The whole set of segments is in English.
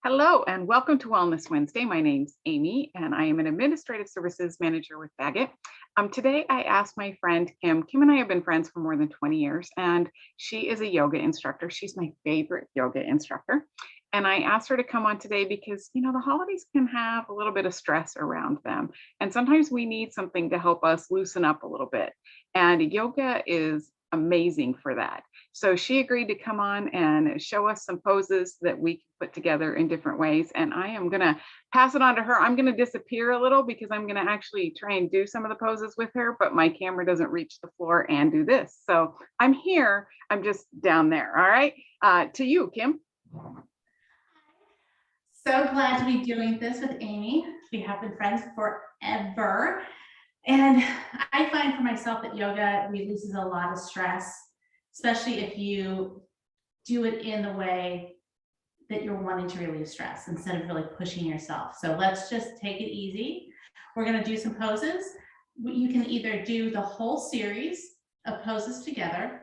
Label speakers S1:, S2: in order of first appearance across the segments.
S1: Hello and welcome to Wellness Wednesday. My name's Amy and I am an administrative services manager with Bagot. Today I asked my friend Kim. Kim and I have been friends for more than 20 years and she is a yoga instructor. She's my favorite yoga instructor. And I asked her to come on today because, the holidays can have a little bit of stress around them. And sometimes we need something to help us loosen up a little bit. And yoga is amazing for that. So she agreed to come on and show us some poses that we can put together in different ways. And I am going to pass it on to her. I'm going to disappear a little because I'm going to actually try and do some of the poses with her, but my camera doesn't reach the floor and do this. So I'm here. I'm just down there. All right. To you, Kim.
S2: So glad to be doing this with Amy. We have been friends forever. And I find for myself that yoga releases a lot of stress, especially if you do it in the way that you're wanting to relieve stress instead of really pushing yourself. So let's just take it easy. We're going to do some poses. You can either do the whole series of poses together,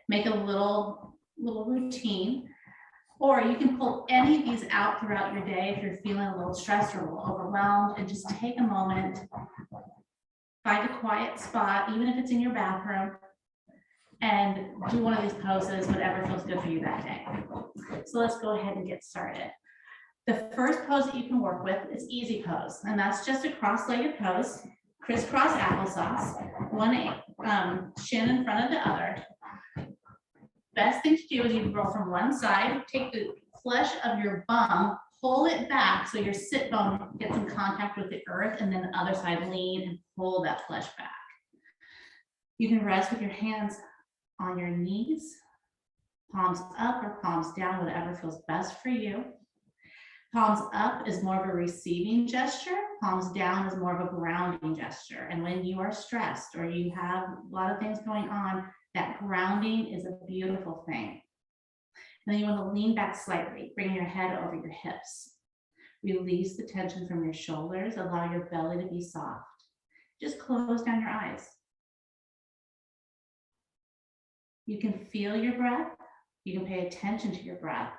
S2: make a little routine, or you can pull any of these out throughout your day if you're feeling a little stressed or a little overwhelmed, and just take a moment, find a quiet spot, even if it's in your bathroom, and do one of these poses, whatever feels good for you that day. So let's go ahead and get started. The first pose that you can work with is easy pose, and that's just a cross-legged pose, crisscross applesauce, one shin in front of the other. Best thing to do is you roll from one side, take the flesh of your bum, pull it back so your sit bone gets in contact with the earth, and then the other side lean and pull that flesh back. You can rest with your hands on your knees, palms up or palms down, whatever feels best for you. Palms up is more of a receiving gesture. Palms down is more of a grounding gesture. And when you are stressed or you have a lot of things going on, that grounding is a beautiful thing. And then you want to lean back slightly, bring your head over your hips. Release the tension from your shoulders, allow your belly to be soft. Just close down your eyes. You can feel your breath. You can pay attention to your breath,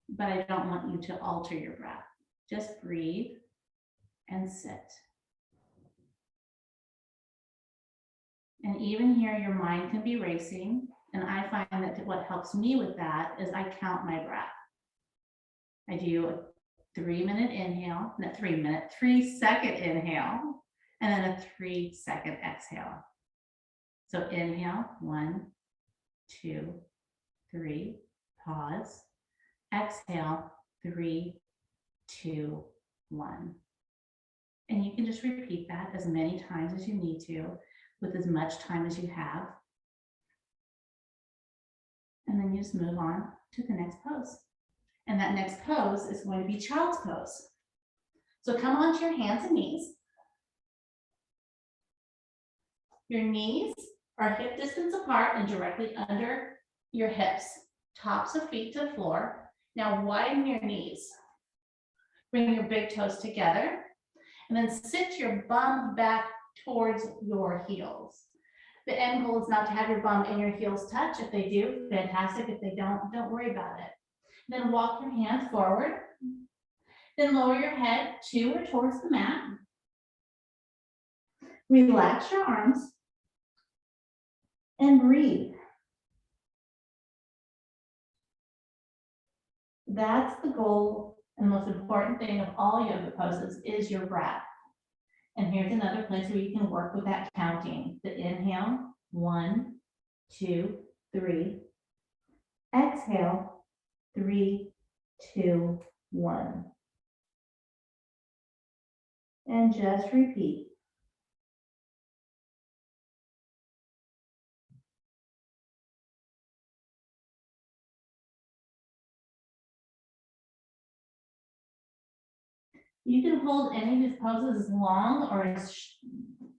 S2: but I don't want you to alter your breath. Just breathe and sit. And even here, your mind can be racing. And I find that what helps me with that is I count my breath. I do a 3-minute inhale, not 3-second inhale, and then a 3-second exhale. So inhale, 1, 2, 3, pause. Exhale, 3, 2, 1. And you can just repeat that as many times as you need to, with as much time as you have. And then you just move on to the next pose. And that next pose is going to be child's pose. So come onto your hands and knees. Your knees are hip distance apart and directly under your hips, tops of feet to the floor. Now widen your knees. Bring your big toes together and then sit your bum back towards your heels. The end goal is not to have your bum and your heels touch. If they do, fantastic. If they don't worry about it. Then walk your hands forward. Then lower your head to or towards the mat. Relax your arms and breathe. That's the goal and the most important thing of all yoga poses is your breath. And here's another place where you can work with that counting. The inhale, 1, 2, 3. Exhale, 3, 2, 1. And just repeat. You can hold any of these poses as long or as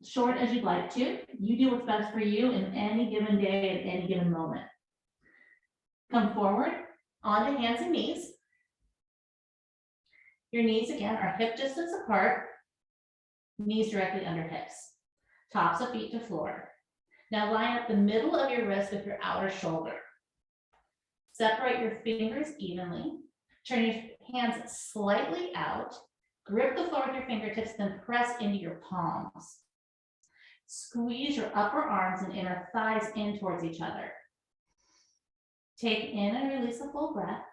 S2: short as you'd like to. You do what's best for you in any given day at any given moment. Come forward onto hands and knees. Your knees again are hip distance apart, knees directly under hips, tops of feet to floor. Now line up the middle of your wrist with your outer shoulder. Separate your fingers evenly. Turn your hands slightly out. Grip the floor with your fingertips, then press into your palms. Squeeze your upper arms and inner thighs in towards each other. Take in and release a full breath,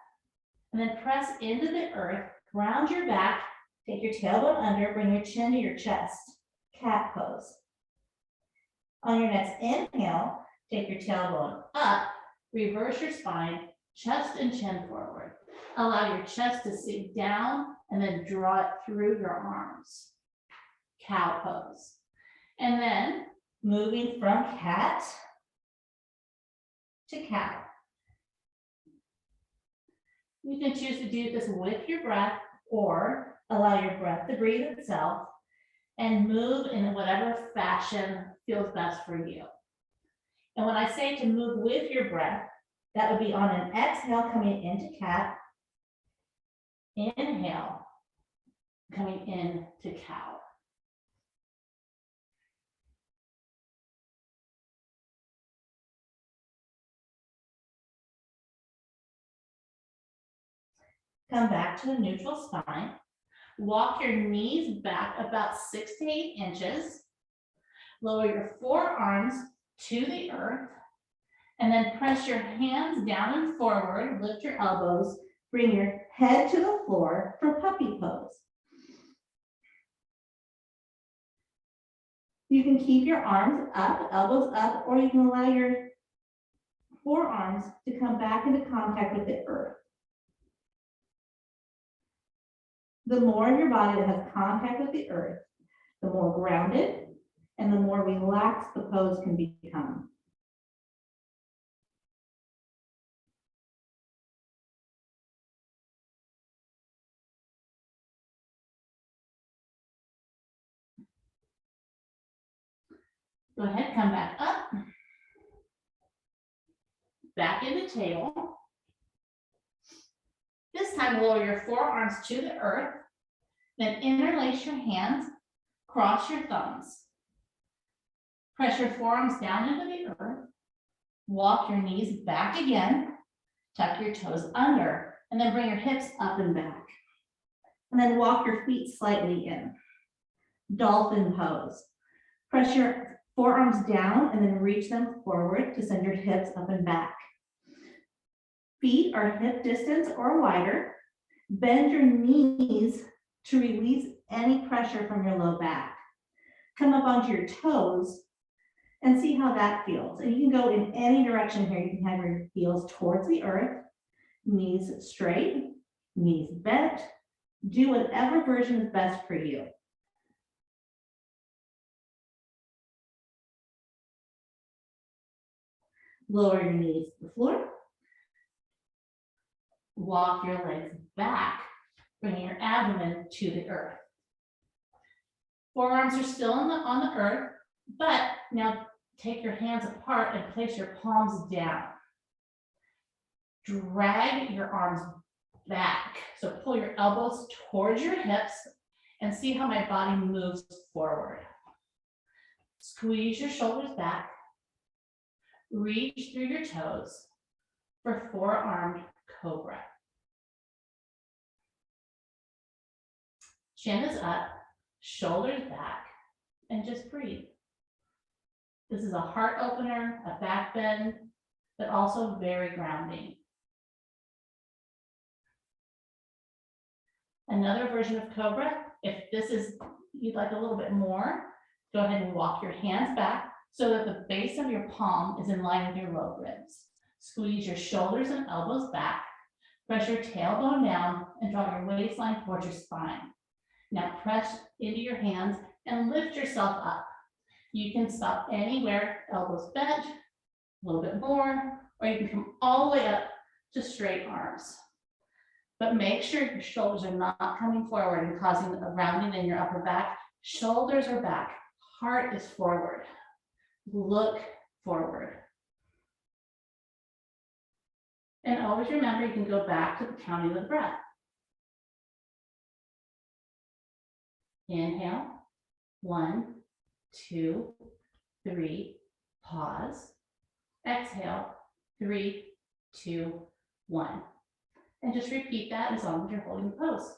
S2: and then press into the earth, ground your back, take your tailbone under, bring your chin to your chest, cat pose. On your next inhale, take your tailbone up, reverse your spine, chest and chin forward. Allow your chest to sink down and then draw it through your arms. Cow pose. And then moving from cat to cow. You can choose to do this with your breath or allow your breath to breathe itself and move in whatever fashion feels best for you. And when I say to move with your breath, that would be on an exhale coming into cat, inhale coming into cow. Come back to a neutral spine. Walk your knees back about 6 to 8 inches. Lower your forearms to the earth. And then press your hands down and forward. Lift your elbows. Bring your head to the floor for puppy pose. You can keep your arms up, elbows up, or you can allow your forearms to come back into contact with the earth. The more in your body that has contact with the earth, the more grounded and the more relaxed the pose can become. Go ahead, come back up. Back into table. This time, lower your forearms to the earth, then interlace your hands, cross your thumbs. Press your forearms down into the earth, walk your knees back again, tuck your toes under, and then bring your hips up and back. And then walk your feet slightly in. Dolphin pose. Press your forearms down and then reach them forward to send your hips up and back. Feet are hip distance or wider. Bend your knees to release any pressure from your low back. Come up onto your toes and see how that feels. And you can go in any direction here. You can have your heels towards the earth, knees straight, knees bent. Do whatever version is best for you. Lower your knees to the floor. Walk your legs back, bringing your abdomen to the earth. Forearms are still on the earth, but now take your hands apart and place your palms down. Drag your arms back. So pull your elbows towards your hips and see how my body moves forward. Squeeze your shoulders back. Reach through your toes for four-armed cobra. Chin is up, shoulders back, and just breathe. This is a heart opener, a back bend, but also very grounding. Another version of cobra, if this is, you'd like a little bit more, go ahead and walk your hands back so that the base of your palm is in line with your low ribs. Squeeze your shoulders and elbows back, press your tailbone down, and draw your waistline towards your spine. Now press into your hands and lift yourself up. You can stop anywhere, elbows bent, a little bit more, or you can come all the way up to straight arms. But make sure your shoulders are not coming forward and causing a rounding in your upper back. Shoulders are back, heart is forward. Look forward. And always remember, you can go back to the counting of the breath. Inhale, 1, 2, 3, pause. Exhale, 3, 2, 1. And just repeat that as long as you're holding the pose.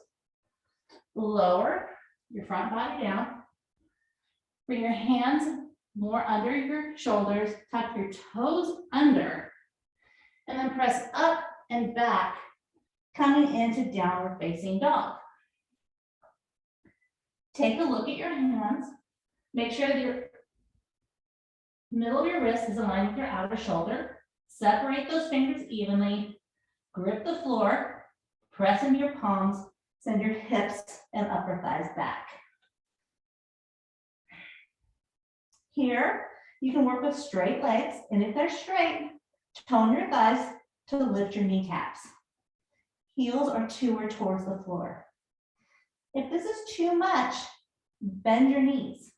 S2: Lower your front body down. Bring your hands more under your shoulders, tuck your toes under, and then press up and back, coming into downward facing dog. Take a look at your hands. Make sure that your middle of your wrist is aligned with your outer shoulder. Separate those fingers evenly. Grip the floor. Press into your palms. Send your hips and upper thighs back. Here, you can work with straight legs, and if they're straight, tone your thighs to lift your kneecaps. Heels are towards the floor. If this is too much, bend your knees.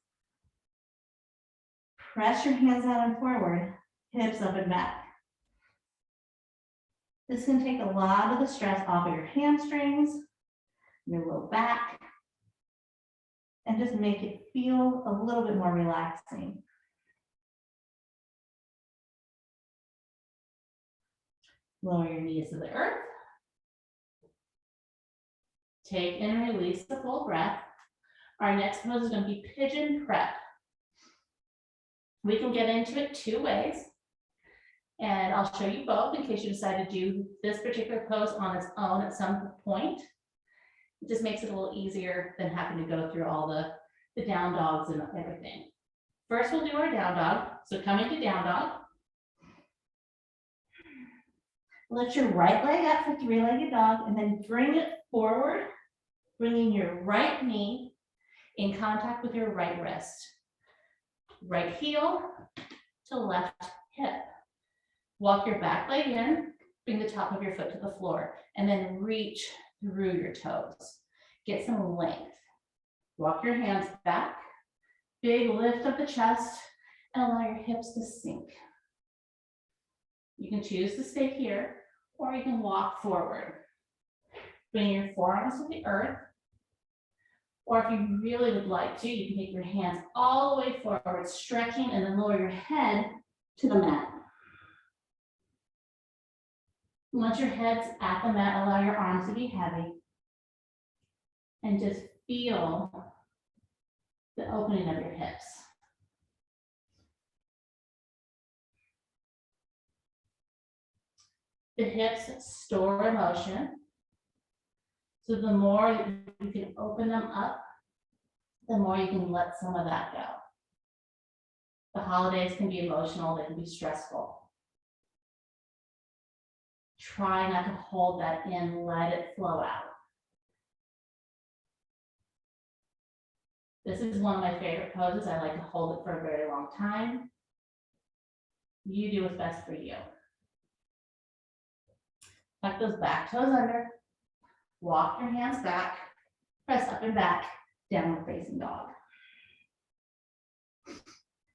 S2: Press your hands out and forward, hips up and back. This can take a lot of the stress off of your hamstrings, your low back, and just make it feel a little bit more relaxing. Lower your knees to the earth. Take and release the full breath. Our next pose is going to be pigeon prep. We can get into it two ways, and I'll show you both in case you decide to do this particular pose on its own at some point. It just makes it a little easier than having to go through all the down dogs and everything. First, we'll do our down dog. So coming to down dog. Lift your right leg up for three-legged dog and then bring it forward, bringing your right knee in contact with your right wrist. Right heel to left hip. Walk your back leg in, bring the top of your foot to the floor, and then reach through your toes. Get some length. Walk your hands back, big lift of the chest, and allow your hips to sink. You can choose to stay here, or you can walk forward. Bring your forearms to the earth, or if you really would like to, you can take your hands all the way forward, stretching, and then lower your head to the mat. Once your head's at the mat, allow your arms to be heavy. And just feel the opening of your hips. The hips store emotion. So the more you can open them up, the more you can let some of that go. The holidays can be emotional, they can be stressful. Try not to hold that in, let it flow out. This is one of my favorite poses. I like to hold it for a very long time. You do what's best for you. Tuck those back toes under. Walk your hands back. Press up and back, downward facing dog.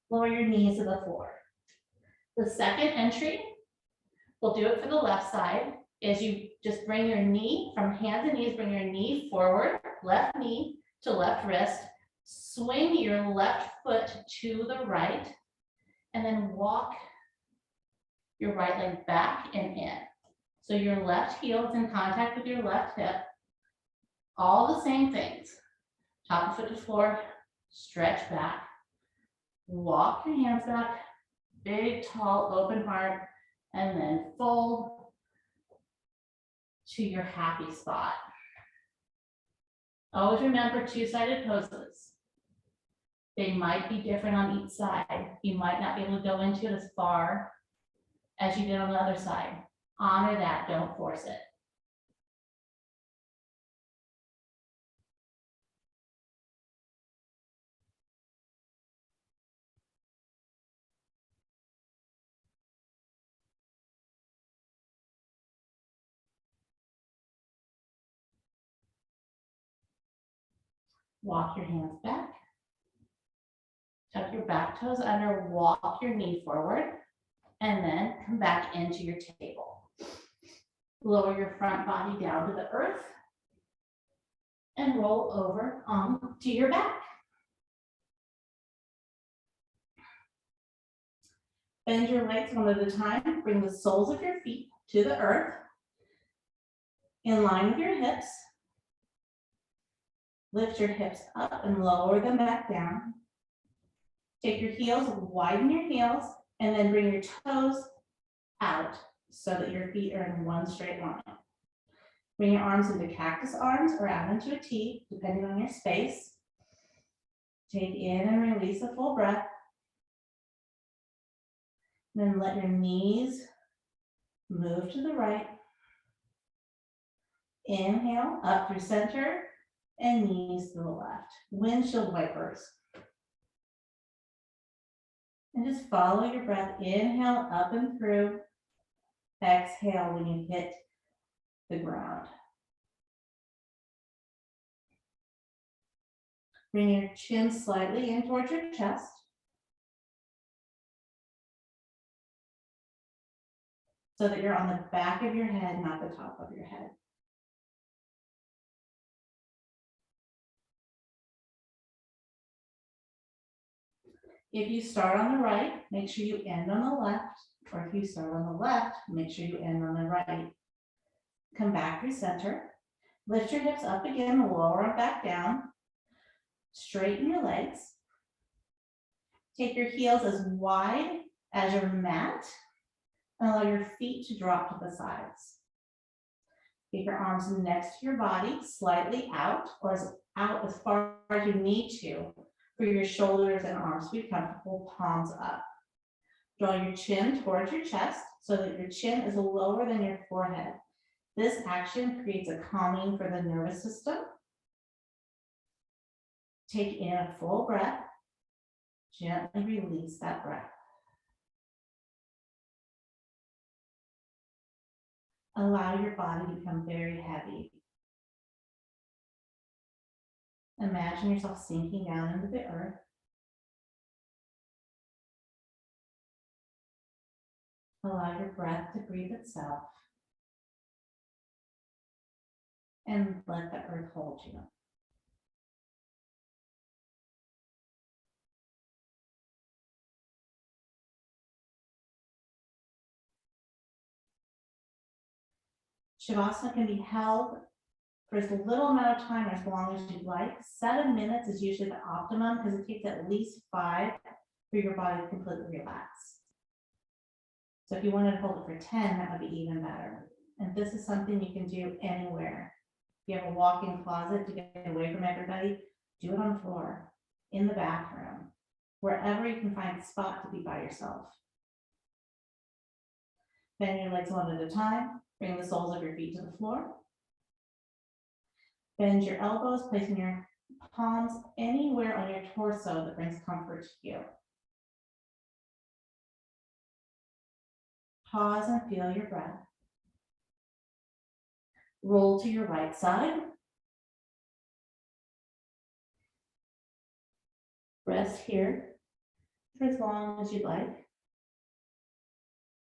S2: Lower your knees to the floor. The second entry, we'll do it for the left side, is you just bring your knee from hands and knees, bring your knee forward, left knee to left wrist, swing your left foot to the right, and then walk your right leg back and in. So your left heel is in contact with your left hip. All the same things. Top of foot to floor, stretch back, walk your hands back, big, tall, open heart, and then fold to your happy spot. Always remember two-sided poses. They might be different on each side. You might not be able to go into it as far as you did on the other side. Honor that, don't force it. Walk your hands back. Tuck your back toes under, walk your knee forward, and then come back into your table. Lower your front body down to the earth and roll over onto your back. Bend your legs one at a time. Bring the soles of your feet to the earth. in line with your hips. Lift your hips up and lower them back down. Take your heels, widen your heels, and then bring your toes out so that your feet are in one straight line. Bring your arms into cactus arms or out into a T, depending on your space. Take in and release a full breath. Then let your knees move to the right. Inhale up through center and knees to the left. Windshield wipers. And just follow your breath. Inhale up and through. Exhale when you hit the ground. Bring your chin slightly in towards your chest. So that you're on the back of your head, not the top of your head. If you start on the right, make sure you end on the left, or if you start on the left, make sure you end on the right. Come back through center. Lift your hips up again, lower them back down. Straighten your legs. Take your heels as wide as your mat and allow your feet to drop to the sides. Keep your arms next to your body, slightly out, or as far as you need to for your shoulders and arms to be comfortable, palms up. Draw your chin towards your chest so that your chin is lower than your forehead. This action creates a calming for the nervous system. Take in a full breath. Gently release that breath. Allow your body to become very heavy. Imagine yourself sinking down into the earth. Allow your breath to breathe itself. And let the earth hold you. Shavasana can be held for as little amount of time or as long as you'd like. 7 minutes is usually the optimum because it takes at least 5 for your body to completely relax. So if you wanted to hold it for 10, that would be even better. And this is something you can do anywhere. If you have a walk-in closet to get away from everybody, do it on the floor, in the bathroom, wherever you can find a spot to be by yourself. Bend your legs one at a time. Bring the soles of your feet to the floor. Bend your elbows, placing your palms anywhere on your torso that brings comfort to you. Pause and feel your breath. Roll to your right side. Rest here for as long as you'd like.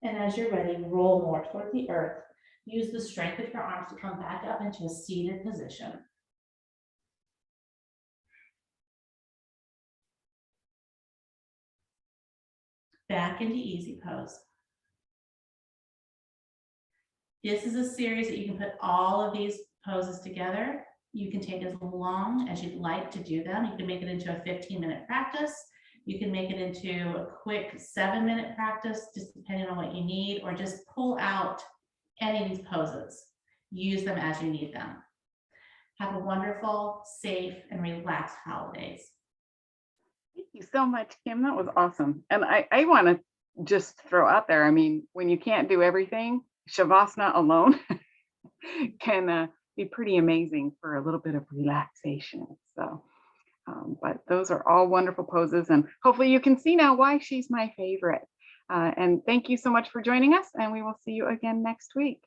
S2: And as you're ready, roll more toward the earth. Use the strength of your arms to come back up into a seated position. Back into easy pose. This is a series that you can put all of these poses together. You can take as long as you'd like to do them. You can make it into a 15-minute practice. You can make it into a quick 7-minute practice, just depending on what you need, or just pull out any of these poses. Use them as you need them. Have a wonderful, safe, and relaxed holidays.
S1: Thank you so much, Kim. That was awesome. And I want to just throw out there, I mean, when you can't do everything, Shavasana alone can be pretty amazing for a little bit of relaxation. So, but those are all wonderful poses, and hopefully you can see now why she's my favorite. And thank you so much for joining us, and we will see you again next week.